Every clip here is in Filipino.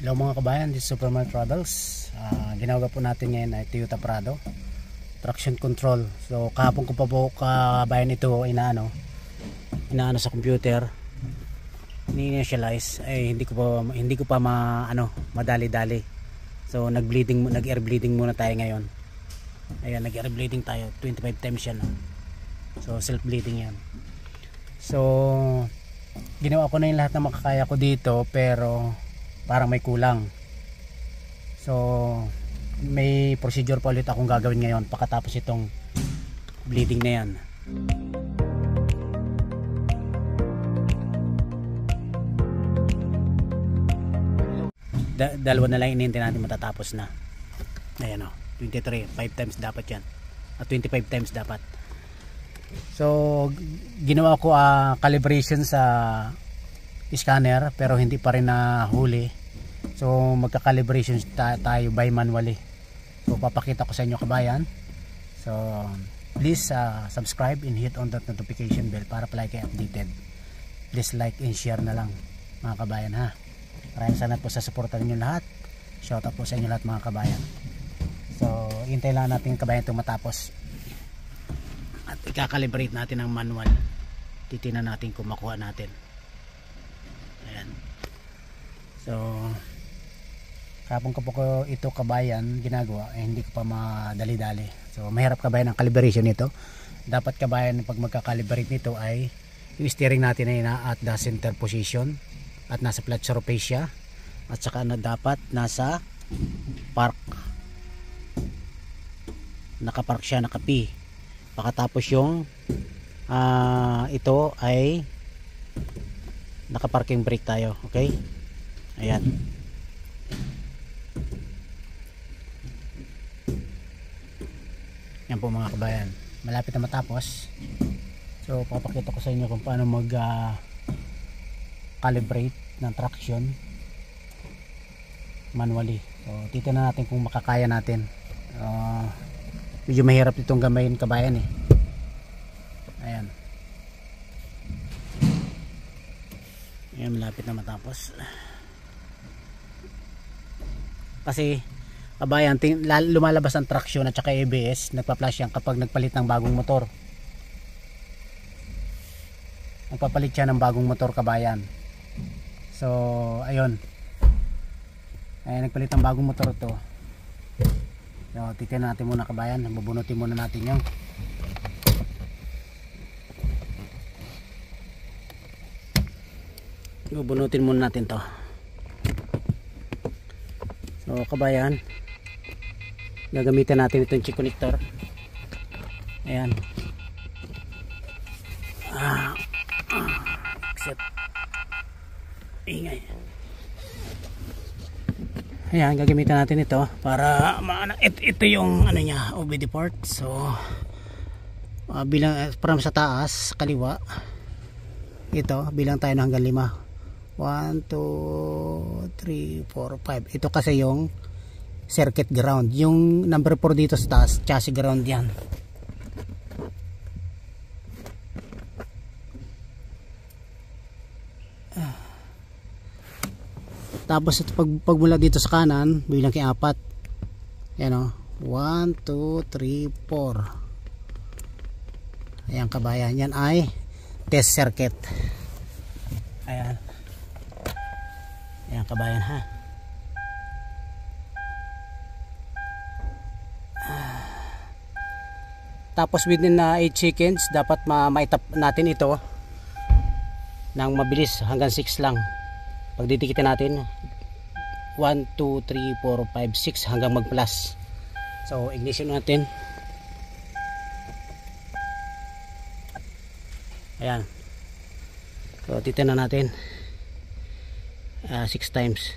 Hello mga kabayan, this is Superman Travels. Ginagawa po natin ngayon ay Toyota Prado traction control. So kahapon ko pa po kabayan ito inaano sa computer, ini-initialize ay hindi ko pa madali-dali. So nag-air bleeding muna tayo ngayon. Ayan, nag-air bleeding tayo 25 times yan. So self bleeding yan. So ginawa ko na yung lahat ng makakaya ko dito, pero parang may kulang. So may procedure pa ulit akong gagawin ngayon pagkatapos itong bleeding na yan. Dalawa na lang inintay natin matatapos na. Ayan o, 23, 5 times dapat yan, at 25 times dapat. So ginawa ko calibration sa scanner, pero hindi pa rin nahuli. So magka-calibration tayo by manually. So papakita ko sa inyo kabayan. So please subscribe and hit on that notification bell para palagi kayo updated. Please like and share na lang mga kabayan ha. Maraming salamat po sa suporta niyo lahat. Shout out po sa inyo lahat mga kabayan. So hintay lang natin kabayan itong matapos. At i-calibrate natin ang manual. Titingnan natin kung makuha natin. Ayan. So kapon ko po ito kabayan ginagawa, hindi ko pa madali-dali. So mahirap kabayan ang calibration nito. Dapat kabayan pag magka-calibrate nito ay yung steering natin ay na at the center position at nasa flat surface siya, at saka na dapat nasa park, nakapark siya, naka-P. Pagkatapos yung ito ay naka-parking brake tayo. Okay, ayan. Yan po mga kabayan, malapit na matapos. So papakita ko sa inyo kung paano mag calibrate ng traction manually. So titingnan natin kung makakaya natin. Medyo mahirap itong gamayin kabayan eh. Ayan. Ayan, malapit na matapos. Kasi kabayan, lumalabas ang traction at saka ABS, nagpa-flash yan kapag nagpalit ng bagong motor. Nagpapalit siya ng bagong motor kabayan. So ayun, ay nagpalit ng bagong motor to. So titingnan natin muna kabayan, bubunutin muna natin yung bubunutin muna natin to. So kabayan, gagamitan natin itong check connector. Ayan. Except ingay. Ayan, gagamitan natin ito para ito yung ano niya, OBD port. So bilang from sa taas kaliwa, ito bilang tayo hanggang 5. 1, 2, 3, 4, 5. Ito kasi yung circuit ground. Yung number 4 dito sa taas, chassis ground yan. Tapos ito pag mula dito sa kanan, bilang kay 4. Ayan o, 1, 2, 3, 4. Ayan kabayan, yan ay test circuit. Ayan. Ayan kabayan ha. Tapos within 8 seconds dapat ma-tap natin ito nang mabilis, hanggang 6 lang. Pag didikitin natin 1, 2, 3, 4, 5, 6 hanggang mag plus. So ignition natin. Ayan. So titingnan natin 6 times.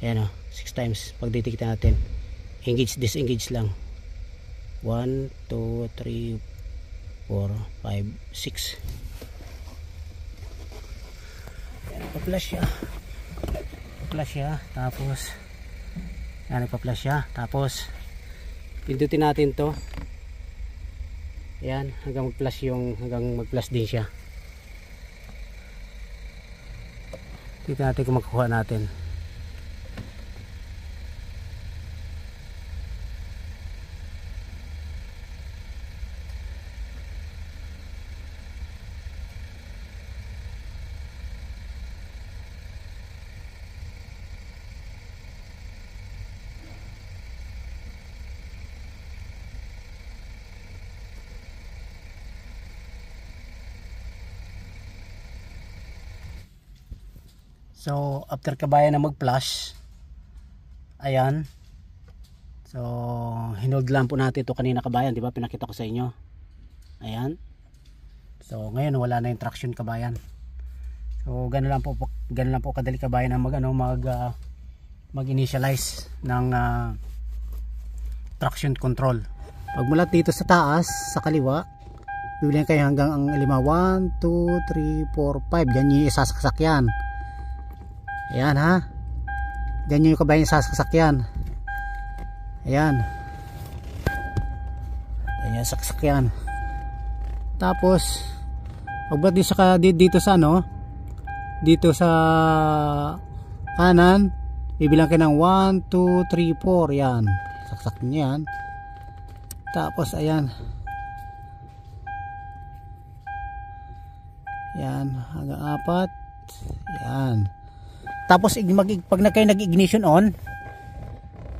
Ayan o, 6 times. Pag didikitin natin, engage, disengage lang. 1, 2, 3, 4, 5, 6. Ayan, nagpa-flash siya. Flash siya. Tapos ayan, nagpa-flash siya. Tapos pindutin natin to. Ayan, hanggang mag-flash din siya. Dito natin kung makukuha natin. So after kabayan na mag-flush, ayan, so hinold lang po natin ito kanina kabayan, di ba pinakita ko sa inyo. Ayan, so ngayon wala na yung traction kabayan. So ganun lang po kadali kabayan na mag-initialize ng traction control. Pag mula dito sa taas sa kaliwa, bibilihan kayo hanggang ang 5, 1, 2, 3, 4, 5. Diyan yung isasaksak yan. Ayan ha, diyan yung kabayan isasaksak yan. Ayan, ayan, saksak yan. Tapos pag dito sa dito sa kanan, bibilang kayo ng 1, 2, 3, 4. Yan, saksak nyo yan. Tapos ayan, yan hanggang 4. Yan. Tapos pag kayo nag-ignition on,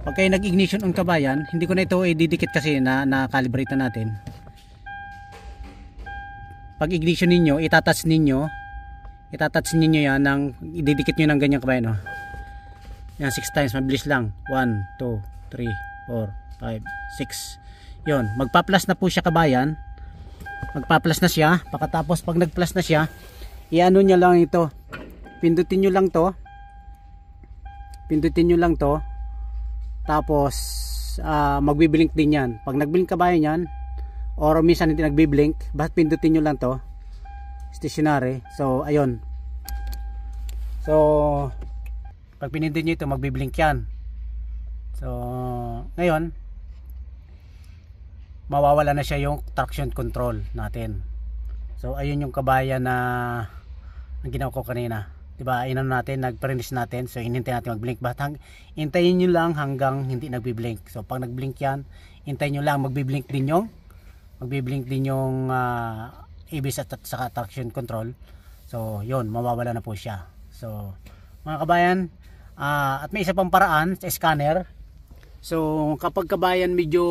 pag kayo nag-ignition on kabayan, hindi ko na ito ididikit kasi na-calibrate na natin. Pag ignition ninyo, itatouch ninyo yan ididikit nyo ng ganyan kabayan, oh. Yan, 6 times, mabilis lang. 1, 2, 3, 4, 5, 6. Yun, magpa-plus na po siya kabayan. Magpa-plus na siya. Pagkatapos pag nag-plus na siya, i-ano nyo lang ito. Pindutin nyo lang to. Tapos magbi-blink din yan. Pag nag-blink kabayan yan, or minsan hindi nagbi-blink, basta pindutin nyo lang to, stationary. So ayun, so pag pinindot nyo ito, magbi-blink yan. So ngayon mawawala na siya yung traction control natin. So ayun yung kabayan na ang ginawa ko kanina, diba? Inano natin, nag-finish natin. So hinintay natin mag-blink, hintayin nyo lang hanggang hindi nagbi-blink. So pag nag-blink yan, hintayin nyo lang, magbi-blink din yung ABS at saka traction control. So yun, mawawala na po siya. So mga kabayan, at may isa pang paraan sa scanner. So kapag kabayan medyo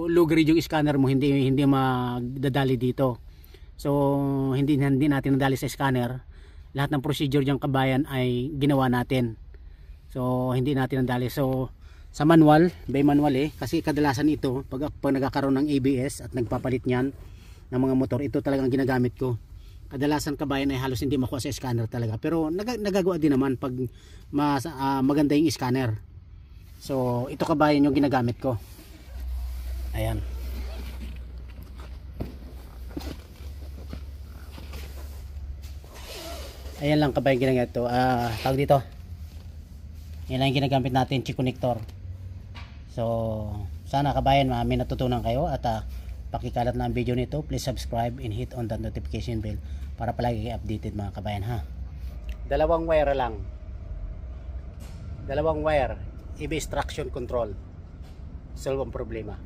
low grade yung scanner mo, hindi magdadali dito. So hindi natin nadali sa scanner. Lahat ng procedure yung kabayan ay ginawa natin. So hindi natin nadali. So sa manual, by manual kasi kadalasan ito pag nagkakaroon ng ABS at nagpapalit niyan ng mga motor, ito talagang ginagamit ko. Kadalasan kabayan ay halos hindi makuha sa scanner talaga, pero nagagawa din naman pag maganda yung scanner. So ito kabayan yung ginagamit ko. Ayan, ayan lang kabayan ginagamit ito. Tawag dito, yan lang yung ginagamit natin, chick connector. So sana kabayan may natutunan kayo at pakikalat na ang video nito. Please subscribe and hit on the notification bell para palagi updated mga kabayan ha. Dalawang wire, ABS traction control, solve ang problema.